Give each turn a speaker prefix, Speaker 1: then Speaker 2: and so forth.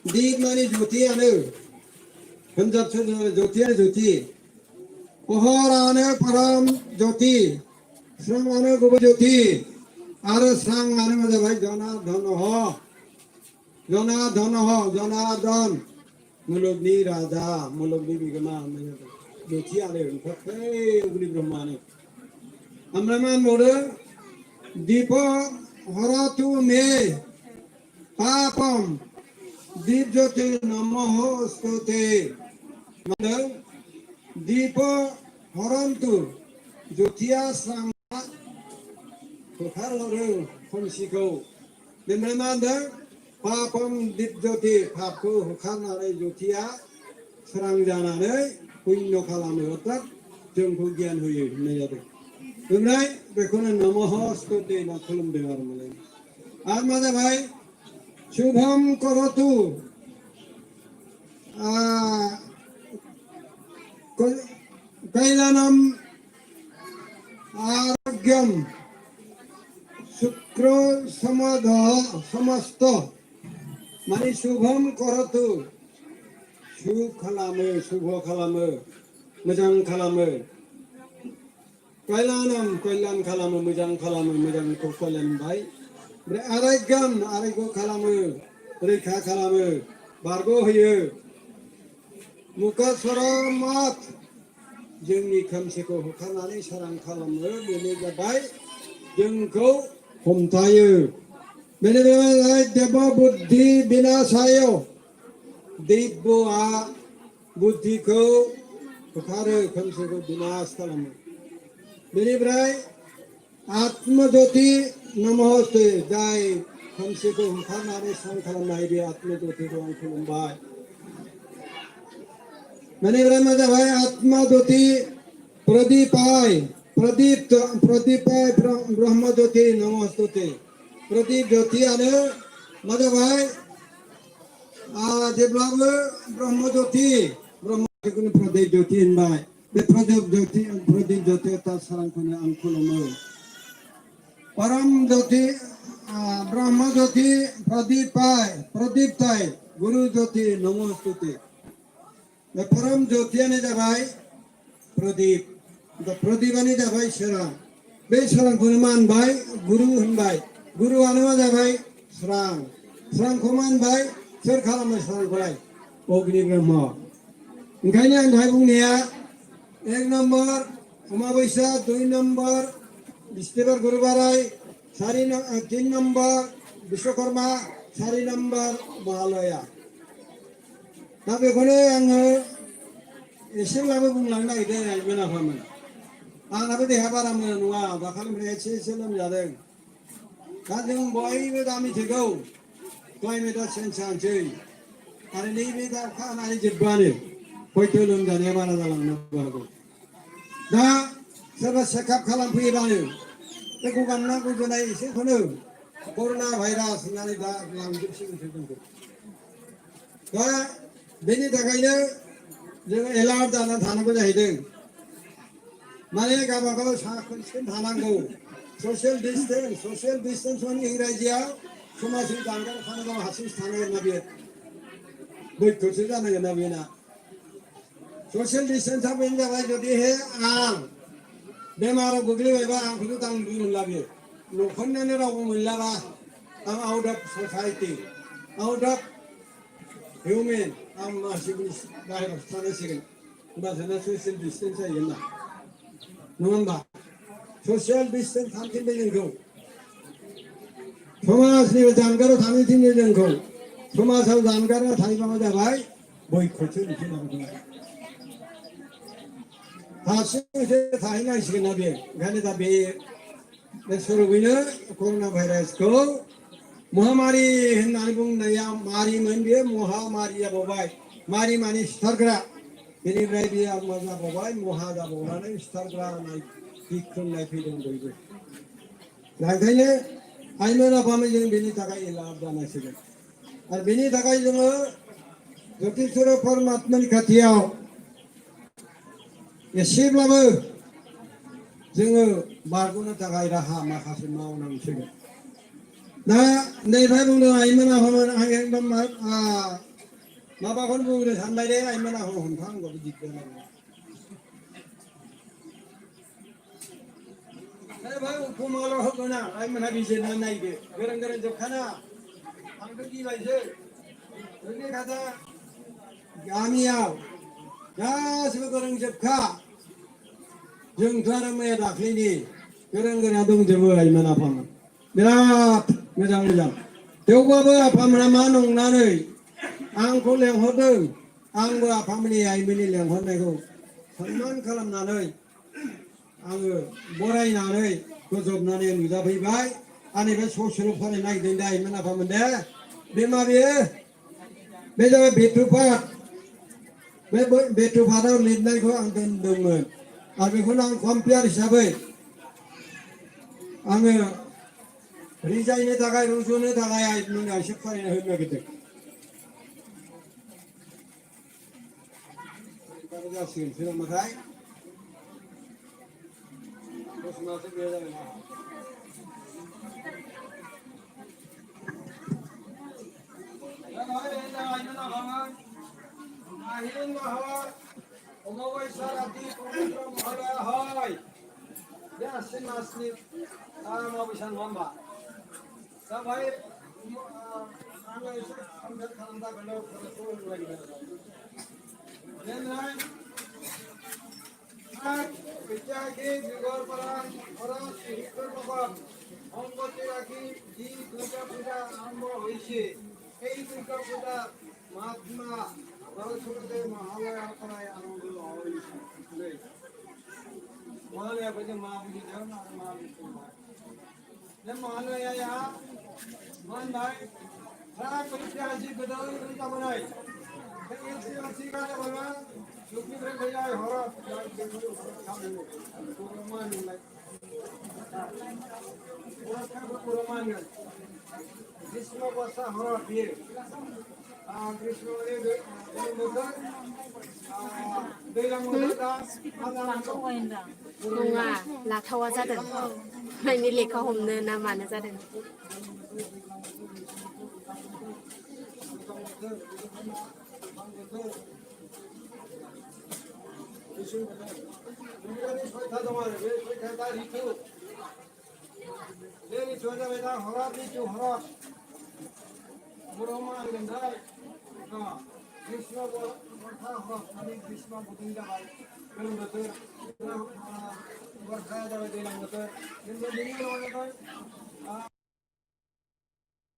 Speaker 1: दीप माने ज्योतियानो होनजाबसो ज्योतियानो ज्योति पहरानो परम ज्योति स्रांआनो गुबै ज्योति आरो स्रांआनो मा जाबाय जनार्दन मुलुगनि राजा मुलुगनि बिगोमा ज्योतियानो ओमफ्राय अग्नि ब्रह्मानो ओमफ्राय मा होनबावदों दीप हरतु मे पापम दीप ज्योति नमः स्तुते माने दीप हरन्तु ज्योतिया स्रांआ होखारहरो खोमसिखौ बेनिफ्राय मा होनदों पापम दीप ज्योति पापखौ होखारनानै ज्योतिया स्रां जानानै पुण्य खालामो अर्थात जोंखौ गियान होयो होननाय जादों ओमफ्राय बेखौनो नमः स्तुते होनना खुलुमदों आरो मालाय आरो मा जाबाय शुभम करतु कैलानम आरोग्यम शुक्र समद समस्त माने शुभम करतु शुभ खालामो शुभ खालामो मोजां खालामो कैलानम कल्याण खालामो मोजां खालामो मोजांखौ कल्याणबाय ओमफ्राय आरायगम आरायग खालामो रैखा खालामो बारग' होयो मुखासरमात जोंनि खोमसिखौ होखारनानै सोरां खालामो बेनो जाबाय जोंखौ हमथायो बेनिफ्राय देव बुद्धि बिनाशाय दैब'आ बुद्धिखौ होखारो खोमसिखौ बिनाश खालामो बेनिफ्राय आत्मज्योति नमस्ते जाय खोमसिखौ होखारनानै स्रां खालामनाय बे आत्मज्योतिखौ आं खुलुमबाय बेनिफ्राय मा जाबाय आत्मज्योति प्रदीपाय प्रदीपाय ब्रह्मज्योति नमस्ते प्रदीप ज्योतियानो मा जाबाय जेब्लाबो ब्रह्मज्योति ब्रह्मज्योतिखौनो प्रदीप ज्योति होनबाय बे प्रदीप ज्योति सारांखौनो आं खुलुमो परम ज्योति ब्रह्म ज्योति प्रदीपताय गुरु ज्योति नमस्ते बे परम ज्योतियानो जाबाय प्रदीप प्रदीपानो जाबाय सोरां बे सोरांखौनो मा होनबाय गुरु होनबाय गुरुआनो मा जाबाय स्रां स्रांखौ मा होनबाय सोर खालामो स्रांखौलाय अग्नि ब्रह्म ओंखायनो आं दहाय बुंनाया एक नम्बर अमाबैसा 2 नम्बर बिस्थिबार गुरुबाराय 3 नम्बर विश्वकर्मा 4 नम्बर महालया दा बेखौनो आङो एसेब्लाबो बुंलांनो नागिरदों आइमोन आफामोन आंनाबो देहा बारा मोजां नङा दाखालिनिफ्राय एसे लोमजादों दा जों बयबो दा मिथिगौ क्लाइमेटआ चेन्ज जानोसै आरो नैबे दा अखा हानानै जोब्बानो हयथ' लोमजानाया बारा जालांनो हागौ दा सोरबा चेकआप खालामफैयोबानो बे गगा मोननाय गुजुनाय एसेखौनो कर'ना भाइरास होननानै दा लांजोबसिगोनसो जोंखौ दा बेनि थाखायनो जोङो एलार्ट जानानै थानांगौ जाहैदों माने गावबागाव साखोन सिखोन थानांगौ ससियेल डिस्टेन्स माने इंराजियाव समाजनि जानगाराव थानांगौ हारसिंसो थानांगोन ना बेयो बैखोसो जानांगोन ना बेना ससियेल डिस्टेन्सआ बेनो जाबाय जुदिहे आं बेमाराव गोग्लैबायबा आंखौनो दांनो मोनला बियो न'खरनियानो रावबो मोनलाबा आं out of society out of human आं मानसिफोरनि बाहेरायावसो थानांसिगोन होमबासो ससियेल डिस्टेन्स जाहैगोन ना नङा होमबा ससियेल डिस्टेन्स थांफिनबाय जोंखौ समाजनिबो जानगाराव थानो थिनो जोंखौ समाजाव जानगाराव थायोबा मा जाबाय बैखौसो मिथिनांगौ हारसिंसो थाहैनांसिगोन ना बे ओंखायनो दा बे सरबैनो कर'ना भाइरासखौ महामारि होननानै बुंनाया मारिमोन बेयो महामारि जाबावबाय मारि माने सिथारग्रा बेनिफ्राय बे मा जाबावबाय महा जाबावनानै सिथारग्रा होननाय गिख्रंनाय फैदों बयबो दा ओंखायनो आइमोन आफामोन जों बेनि थाखाय एलार्ट जानांसिगोन आरो बेनि थाखाय जोङो जतिस्वर परमात्मानि खाथियाव एसेब्लाबो जोङो बारग'नो थाखाय राहा माखासे मावनांसिगोन दा नैबेहाय बुंदों आइमोन आफामोन आं एकदम माबाखौनो बुंनो सानबाय दे आइमोना हमथां गो दिगदार अरे भाई उपमाल होगोन ना आइमोना बिजिरना नायदो गोरों गोरों जोबखाना आंथ' गिबायसो जोंनि खाथा गामियाव गासिबो गोरों जोबखा जोंथ' आरो मैया दाख्लैनि गोरों गोरा दंजोबो आइमोन आफामोन बिराद मोजां मोजां थेवबाबो आफामोना मा नंनानै आंखौ लेंहरदों आंबो आफामोननि आइमोननि लेंहरनायखौ सनमान खालामनानै आङो बरायनानै गोजबनानै नुजाफैबाय आंनि बे ससेल' फरायनो नागिरदों दा आइमोन आफामोन दे बे माबेयो बे जाबाय बेथुपात बे बेथुपाताव लिरनायखौ आं दोनदोंमोन आरो बेखौनो आं कम्पियार हिसाबै आङो रिजायनो थाखाय रुजुनो थाखाय आइमोननो एसे फरायना होनो नागिरदों जासिगोनसो नामाथाय दस मासो गैया जाबाय ना আহিলেন মহারাজ অমাবস্যা রাতি পবিত্র মহালয়া হয় যে আশ্বিন মাসনি অমাবস্যা নবা তা ভাই আগে এসে সংসার খালামটা গেল শুরু লাগি দেন নাই আর বিদ্যাকে যুগর পরাণ খরচ হিতর প্রভাব অঙ্গতে রাখি যি দুর্গা পূজা আরম্ভ হয়েছে এই দুর্গা পূজা মহাত্মা সরস্বতী মহালয়া করায় আনন্দ হয়েছে মহালয়া বলছে মা বুঝি যাও না মা বুঝতে মহালয়া মান ভাই সারা ঐতিহাসিক গোদাবরী কবিতা বানাই ঐতিহাসিক গানে বলবা সুখী করে যায় হরত পুরমান পুরমান গ্রীষ্ম বর্ষা হরত দিয়ে গ্রীষ্ম
Speaker 2: नङा लाथावा जादों माने लेखा हमनो ना मानो जादों
Speaker 1: ग्रीष्म वर्षा हरत ग्रीष्म गुदुं जाबाय गोलोम बोथोर वर्षाया जाबाय दैज्लां बोथोर खिन्थु बेनि उनाव जाबाय